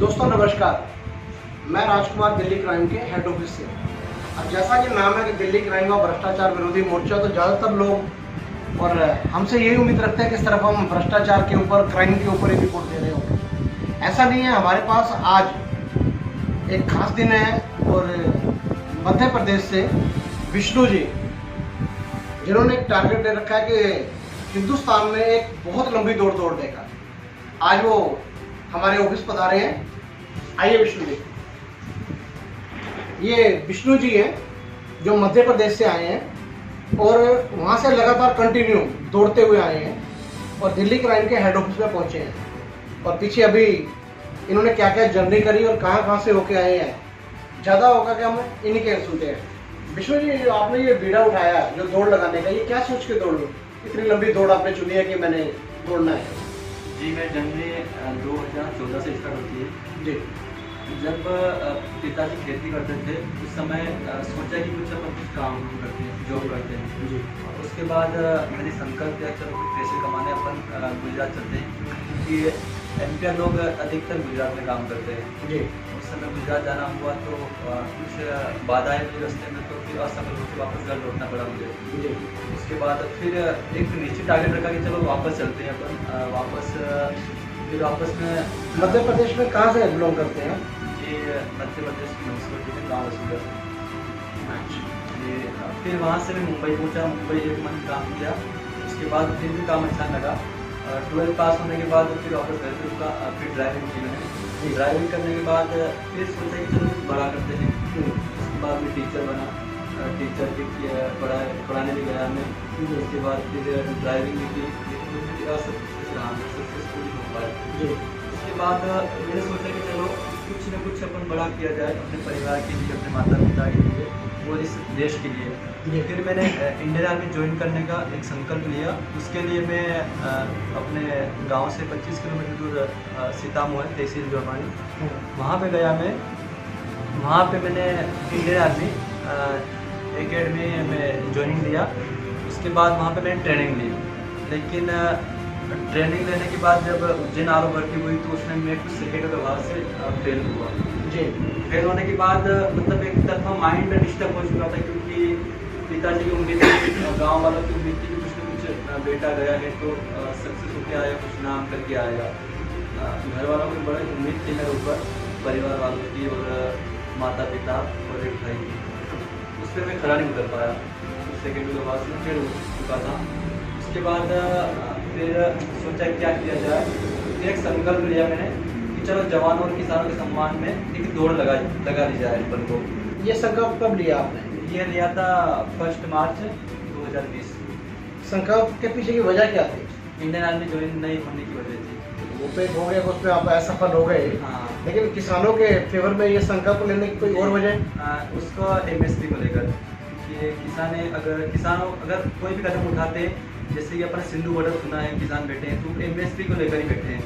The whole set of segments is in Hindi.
दोस्तों नमस्कार, मैं राजकुमार दिल्ली क्राइम के हेड ऑफिस से। अब जैसा कि नाम है कि दिल्ली क्राइम और भ्रष्टाचार विरोधी मोर्चा, तो ज़्यादातर लोग और हमसे यही उम्मीद रखते हैं कि इस तरफ हम भ्रष्टाचार के ऊपर, क्राइम के ऊपर ही रिपोर्ट दे रहे होंगे। ऐसा नहीं है। हमारे पास आज एक खास दिन है और मध्य प्रदेश से विष्णु जी, जिन्होंने एक टारगेट दे रखा है कि हिंदुस्तान में एक बहुत लंबी दौड़ देगा, आज वो हमारे ऑफिस पधारे हैं। आइए विष्णु जी। ये विष्णु जी हैं जो मध्य प्रदेश से आए हैं और वहाँ से लगातार कंटिन्यू दौड़ते हुए आए हैं और दिल्ली क्राइम के हेड ऑफिस में पहुँचे हैं। और पीछे अभी इन्होंने क्या क्या जर्नी करी और कहाँ से होके आए हैं, ज़्यादा होगा कि हम इन्हीं के सुनते हैं। विष्णु जी, जो आपने ये बीड़ा उठाया जो दौड़ लगाने का, ये क्या सोच के दौड़ लो? इतनी लंबी दौड़ आपने चुनी है कि मैंने दौड़ना है? जी, मैं जर्नी 2014 से स्टार्ट होती है जी। जब पिताजी खेती करते थे उस समय सोचा कि कुछ अपन कुछ काम करते हैं, जॉब करते हैं जी। और उसके बाद मैंने संकल्प किया चलो कुछ पैसे कमाने अपन गुजरात चलते हैं, क्योंकि एमपीआर लोग अधिकतर गुजरात में काम करते हैं। जी। उस समय गुजरात जाना हुआ तो कुछ बाधाएं हुई रास्ते में, तो फिर असफल होकर वापस घर लौटना पड़ा मुझे। जी। उसके बाद फिर एक निश्चित टारगेट रखा कि चलो वापस चलते हैं अपन फिर वापस में मध्य प्रदेश में कहाँ से बिलोंग करते हैं? ये मध्य प्रदेश की म्यूनसिपलिटी में गाँव वसूल ये फिर वहाँ से मैं मुंबई पहुँचा। मुंबई 1 मंथ काम किया, उसके बाद फिर भी काम अच्छा लगा। 12 पास होने के बाद फिर वापस घर पे रुका, फिर ड्राइविंग की मैंने। ड्राइविंग करने के बाद फिर सोचा कि चलो कुछ बड़ा करते हैं। उसके बाद मैं टीचर बना, टीचर भी किया, पढ़ाने भी गया मैं। उसके बाद फिर ड्राइविंग भी की, लेकिन सक्सेसफुल हो पाया। उसके बाद मैंने सोचा कि चलो कुछ न कुछ अपन बड़ा किया जाए अपने परिवार के लिए, अपने माता पिता के लिए और इस देश के लिए। फिर मैंने इंडियन आर्मी ज्वाइन करने का एक संकल्प लिया। उसके लिए मैं अपने गांव से 25 किलोमीटर दूर सीतामऊ है, तहसील जोरमानी, वहाँ पे गया मैं। वहाँ पे मैंने इंडियन आर्मी एकेडमी में ज्वाइनिंग लिया। उसके बाद वहाँ पे मैंने ट्रेनिंग ली, लेकिन ट्रेनिंग लेने के बाद जब उज्जैन आर भर्ती हुई तो उसमें मैं कुछ सेकेंड के भाव से फेल हुआ। जी। फेल होने के बाद मतलब एक तरफा माइंड डिस्टर्ब हो चुका था, क्योंकि पिताजी की उम्मीद थी, गाँव वालों की उम्मीद थी कि कुछ न कुछ बेटा गया है तो सक्सेस होकर आएगा, कुछ नाम करके आएगा। घर वालों की बड़ी उम्मीद थी मेरे ऊपर, परिवार वालों की और माता पिता और एक भाई की। उस पर मैं खड़ा नहीं उतर पाया। सेकेंड के बाद में फिर उठ चुका था। उसके बाद फिर सोचा क्या किया जाए। फिर एक संकल्प लिया मैंने कि चलो जवानों और किसानों के सम्मान में एक दौड़ लगा दी जाए अपन को। ये संकल्प कब लिया आपने? ये लिया था 1 मार्च 2020। संकल्प के पीछे की वजह क्या थी? इंडियन आर्मी ज्वाइन नहीं होने की वजह थी। वो पे हो गए, उसमें आप असफल हो गए। हाँ, लेकिन किसानों के फेवर में ये संकल्प लेने की कोई और वजह? उसको एमएसपी को लेकर कि किसानों अगर कोई भी कदम उठाते, जैसे कि अपन सिंधु बॉर्डर सुना है, किसान बैठे हैं तो एमएसपी को लेकर ही बैठे हैं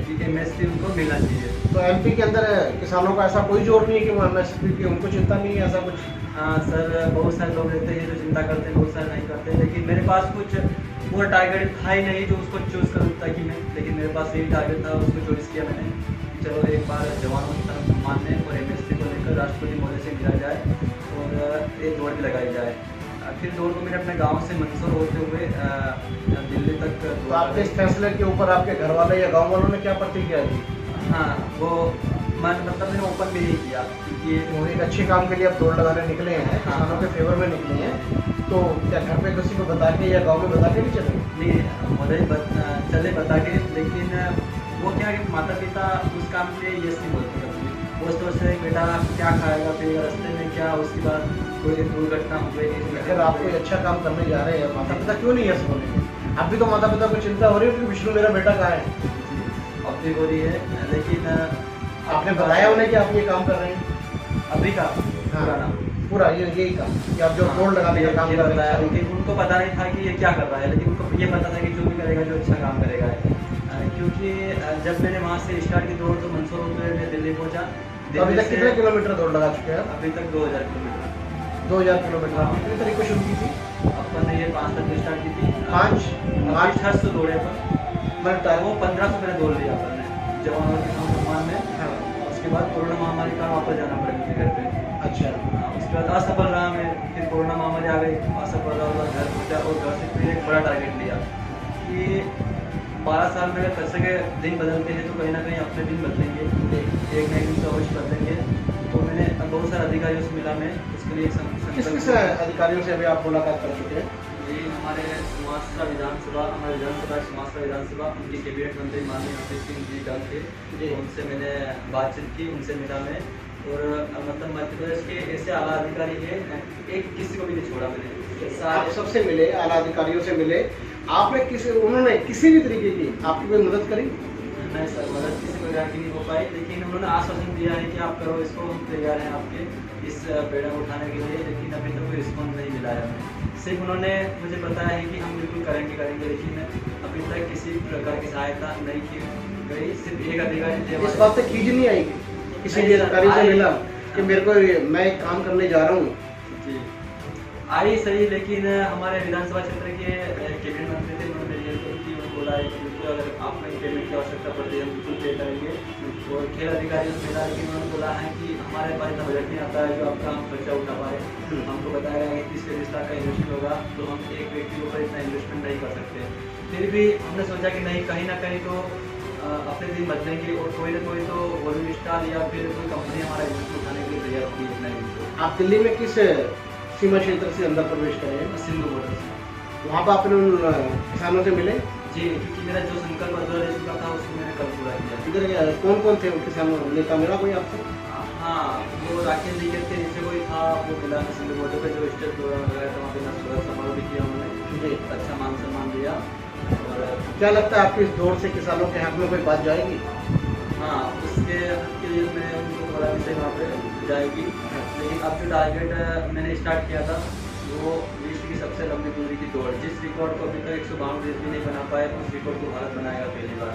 कि एमएसपी उनको मिलना चाहिए। तो एमपी के अंदर किसानों का ऐसा कोई जोर नहीं है कि वो एमएसपी की उनको चिंता नहीं है, ऐसा कुछ? हाँ सर, बहुत सारे लोग रहते हैं जो चिंता करते हैं, बहुत सारे नहीं करते, लेकिन मेरे पास कुछ वो टारगेट था ही नहीं जो उसको चूज़ कर सकता कि मैं, लेकिन मेरे पास यही टारगेट था, उसको चॉइस किया मैंने। चलो एक बार जवानों की तरफ सम्मान में और एमएसपी को लेकर राष्ट्रपति महोदय से मिला जाए और एक दौड़ भी लगाई जाए। फिर दौड़ को मैंने अपने गांव से मंदसौर होते हुए दिल्ली तक। तो आपके इस फैसले के ऊपर आपके घर वाले या गांव वालों ने क्या प्रतिक्रिया दी? हाँ, वो मैंने ओपन भी नहीं किया, क्योंकि वो एक अच्छे काम के लिए आप दौड़ लगाने निकले हैं, किसानों के फेवर में निकले हैं, तो क्या घर पे किसी को बता के या गाँव में बता के नहीं चले? नहीं, महोदय चले बता के, लेकिन वो क्या कि माता पिता उस काम के लिए यस नहीं बोलते अपनी। वो सोचते हैं बेटा क्या खाएगा पिएगा, रास्ते में क्या उसके बाद कोई दुर्घटना हो गई। अगर आप कोई अच्छा काम करने जा रहे हैं, माता पिता क्यों नहीं यस बोलेंगे? अब भी तो माता पिता को चिंता हो रही है कि विष्णु मेरा बेटा कहाँ है। अब भी हो रही है, लेकिन आपने बताया उन्हें कि आप ये काम कर रहे हैं? अभी का हाँ, पूरा यही काम कि आप जो दौड़ लगाने का काम कर रहे हैं। लेकिन उनको पता नहीं था कि ये क्या कर रहा है, लेकिन उनको ये पता था कि जो भी करेगा जो अच्छा काम करेगा क्योंकि जब मैंने वहाँ से स्टार्ट की दौड़ तो मंदसौर होते हुए मैं दिल्ली पहुँचा। तो अभी तक कितने किलोमीटर दौड़ लगा चुके हैं? अभी तक 2000 किलोमीटर। 2000 किलोमीटर। कितनी तारीख को शुरू की थी? अपन ने ये 5 तारीख को स्टार्ट की थी। 5 600 दौड़े अपन, वो 1500 मैंने दौड़ लिया अपन ने जवानों के सम्मान में। उसके बाद कोरोना महामारी का वापस जाना पड़ा मुझे घर पे। अच्छा। उसके बाद असफल रहा मैं, फिर कोरोना महामारी आ गई, असफल रहा, उसके बाद घर पहुँचा और घर से फिर एक बड़ा टारगेट लिया कि 12 साल में अगर पैसे के दिन बदलते हैं तो कहीं ना कहीं अपने दिन बदलेंगे, एक नए दिन तो अवश्य बदलेंगे। तो मैंने बहुत सारे अधिकारियों से मिला, मैं उसके लिए किस किस अधिकारियों से अभी आप मुलाकात कर चुके हैं? जी, हमारे सुमास्त्रा विधानसभा, हमारे विधानसभा सुमास्त्रा विधानसभा, उनके कैबिनेट मंत्री माननीय हरप्रीत सिंह जी डंग थे, तो उनसे मैंने बातचीत की, उनसे मिला मैं। और मतलब मध्य प्रदेश के ऐसे आला अधिकारी हैं, एक किसी को भी नहीं छोड़ा मैंने, आप सबसे मिले, आला अधिकारियों से मिले, आपने उन्होंने किसी भी तरीके की आपकी कोई मदद करी? नहीं सर, मदद किसी प्रकार की नहीं हो पाई, लेकिन उन्होंने आश्वासन दिया है कि आप करो इसको, हम तैयार हैं आपके इस बेड़ा उठाने के लिए, लेकिन अभी तक कोई रिस्पॉन्स नहीं मिला है हमें। सिर्फ उन्होंने मुझे बताया है कि हम बिल्कुल करेंगे, लेकिन अभी तक किसी प्रकार की सहायता नहीं की गई। सिर्फ एक अधिकारी थे। इस बात से खींच नहीं आई किसी भी अधिकारी से मिला कि मेरे को मैं एक काम करने जा रहा हूँ? जी आई सही, लेकिन हमारे विधानसभा क्षेत्र के कैबिनेट मंत्री थे, उन्होंने मेरी हेल्प की, उन्होंने बोला है कि बिल्कुल अगर आपको पेमेंट की आवश्यकता पड़ती है हम बिल्कुल पे करेंगे। और खेल अधिकारियों से मिला, लेकिन उन्होंने बोला है कि हमारे पास इतना बजट नहीं आता है जो आपका हम खर्चा उठा पाए। हमको बताया गया कि 30 लाख का इन्वेस्टमेंट होगा, तो हम एक व्यक्ति के ऊपर इतना इन्वेस्टमेंट नहीं कर सकते। फिर भी हमने सोचा कि नहीं, कहीं ना कहीं तो अपने दिन बदलेंगे और कोई ना कोई तो बॉलीवुड स्टार या फिर कोई कंपनी हमारा इन्वेस्टमेंट उठाने के लिए तैयार होगी इतना दिन। आप दिल्ली में किस सीमा क्षेत्र से अंदर प्रवेश करें? सिंधु बॉर्डर से। वहाँ पर आपने उन किसानों से मिले? जी, क्योंकि मेरा जो संकल्प 12 देश का था उसको मैंने कल पूरा किया। इधर कौन कौन थे किसान नेता, मिला कोई आपसे? हाँ, वो राकेश जी के नीचे कोई था, वो मिला सिंधु बॉर्डर पे, जो स्टेट प्रोग्राम लगाया था वहाँ पे स्वागत समारोह भी किया उन्होंने, अच्छा मान सम्मान दिया। और क्या लगता है आपकी इस दौड़ से किसानों के हक में कोई बात जाएगी? हाँ, उसके हक के लिए मैं उनको बड़ा विषय वहाँ पे जाएगी। लेकिन अब जो टारगेट मैंने स्टार्ट किया था वो विश्व की सबसे लंबी दूरी की दौड़, जिस रिकॉर्ड को अभी तक 152 देश भी नहीं बना पाए, उस रिकॉर्ड को भारत बनाएगा पहली बार।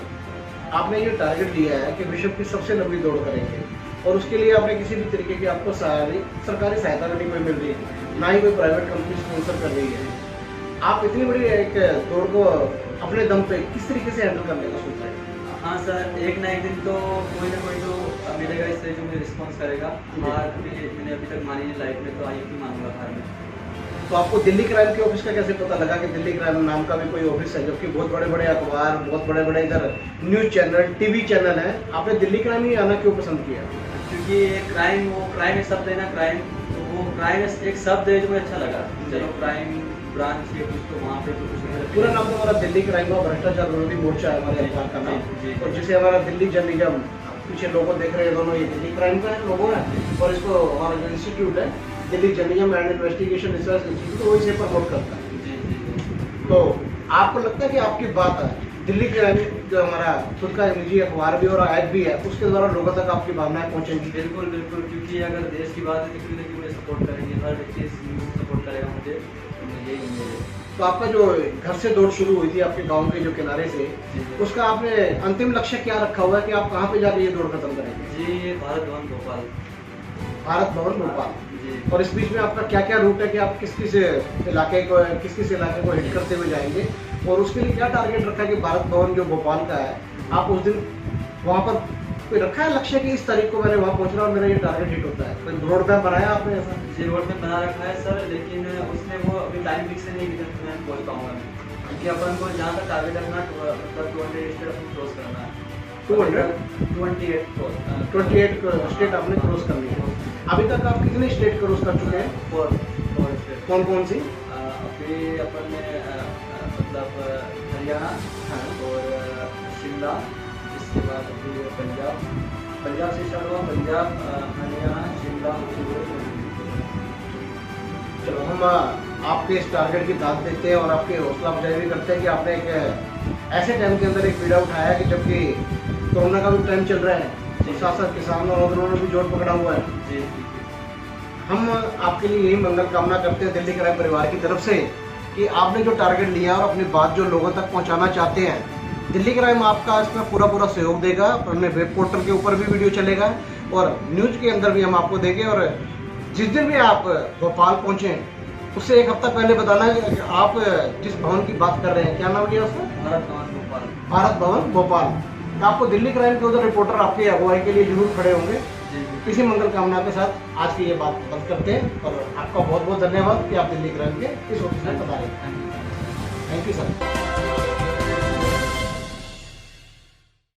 आपने ये टारगेट लिया है कि विश्व की सबसे लंबी दौड़ करेंगे, और उसके लिए आपने किसी भी तरीके की आपको सरकारी सहायता नहीं कोई मिल रही है, ना ही कोई प्राइवेट कंपनी स्पॉन्सर कर रही है। आप इतनी बड़ी एक दौड़ को अपने दम पे किस तरीके से हैंडल करने का सोच रहे हैं? हाँ सर, एक ना एक दिन तो कोई ना कोई तो मिलेगा इससे जो मुझे रिस्पॉन्स करेगा। हार मैंने अभी तक मानी है लाइफ में, तो आई क्यों मानूंगा हार में। तो आपको दिल्ली क्राइम के ऑफिस का कैसे पता लगा कि दिल्ली क्राइम नाम का भी कोई ऑफिस है, जबकि बहुत बड़े बड़े अखबार, बहुत बड़े बड़े इधर न्यूज़ चैनल, टीवी चैनल है, आपने दिल्ली क्राइम ही आना क्यों पसंद किया? क्योंकि क्राइम, वो क्राइम एक शब्द है ना, क्राइम, तो वो क्राइम एक शब्द है जो मुझे अच्छा लगा। चलो क्राइम ब्रांच है कुछ, तो वहाँ पे तो कुछ पूरा नाम तो हमारा दिल्ली क्राइम और भ्रष्टाचार विरोधी मोर्चा है हमारे अखबार का नाम, और जिसे हमारा दिल्ली जर्नलिज्म, पीछे लोगो देख रहे हैं दोनों, ये दिल्ली क्राइम का लोगो है, और इसको हमारा जो इंस्टीट्यूट है Delhi journalism and investigation research institute, वो इसे प्रमोट करता है। तो आपको लगता है कि आपकी बात है दिल्ली क्राइम जो हमारा खुद का निजी अखबार भी और ऐप भी है, उसके द्वारा लोगों तक आपकी भावनाएं पहुंचेंगी? बिल्कुल बिल्कुल, क्योंकि अगर देश की बात है तो क्यों ना क्यों मुझे सपोर्ट करेंगे, हर व्यक्ति सपोर्ट करेगा मुझे, यही उम्मीद है। तो आपका जो घर से दौड़ शुरू हुई थी आपके गांव के जो किनारे से, उसका आपने अंतिम लक्ष्य क्या रखा हुआ है कि आप कहाँ पे जाके ये दौड़ खत्म करेंगे? जी, भारत भवन भोपाल। भारत भवन भोपाल। जी। और इस बीच में आपका क्या क्या रूट है कि आप किस किस इलाके को हिट करते हुए जाएंगे, और उसके लिए क्या टारगेट रखा है कि भारत भवन जो भोपाल का है, आप उस दिन वहाँ पर कोई रखा है लक्ष्य कि इस तारीख को मैंने वहाँ पहुँचना और मेरा ये टारगेट हिट होता है? कोई रोड मैप बनाया आपने ऐसा? जी, रोड मैप बना रखा है सर, लेकिन उसमें वो अभी टाइम फिक्स नहीं कि मैं पहुँच पाऊँगा, क्योंकि अपन को जहाँ तक टारगेट रखना मतलब 200 स्टेट अपन क्रॉस करना है। 28 स्टेट आपने क्रॉस करनी है। अभी तक आप कितने स्टेट क्रॉस कर चुके हैं? 4 स्टेट। कौन कौन सी? अभी अपन ने मतलब हरियाणा और शिमला, इसके बाद अभी पंजाब से स्टार्ट हुआ, पंजाब, हरियाणा, शिमला। चलो हम आपके इस टारगेट की दाद देते हैं और आपकी हौसला अफजाई भी करते हैं कि आपने एक ऐसे टाइम के अंदर एक बीड़ा उठाया कि जबकि कोरोना का भी टाइम चल रहा है, साथ साथ किसान और आंदोलनों ने भी जोर पकड़ा हुआ है। जी। हम आपके लिए यही मंगल कामना करते हैं दिल्ली क्राइम परिवार की तरफ से कि आपने जो टारगेट लिया और अपनी बात जो लोगों तक पहुंचाना चाहते हैं, दिल्ली क्राइम आपका इसमें पूरा सहयोग देगा। अपने वेब पोर्टल के ऊपर भी वीडियो चलेगा और न्यूज़ के अंदर भी हम आपको देंगे। और जिस दिन भी आप भोपाल पहुँचें उससे एक हफ्ता पहले बताना कि आप जिस भवन की बात कर रहे हैं, क्या नाम लिया उसका? भारत भवन भोपाल। भारत भवन भोपाल। तो आपको दिल्ली क्राइम के उधर रिपोर्टर आपकी अगुवाई के लिए जरूर खड़े होंगे। जी जी। इसी मंगल कामना के साथ आज की ये बात बंद करते हैं और आपका बहुत बहुत धन्यवाद कि आप दिल्ली क्राइम के इस ऑफिस में पधारे। Thank you. Thank you sir.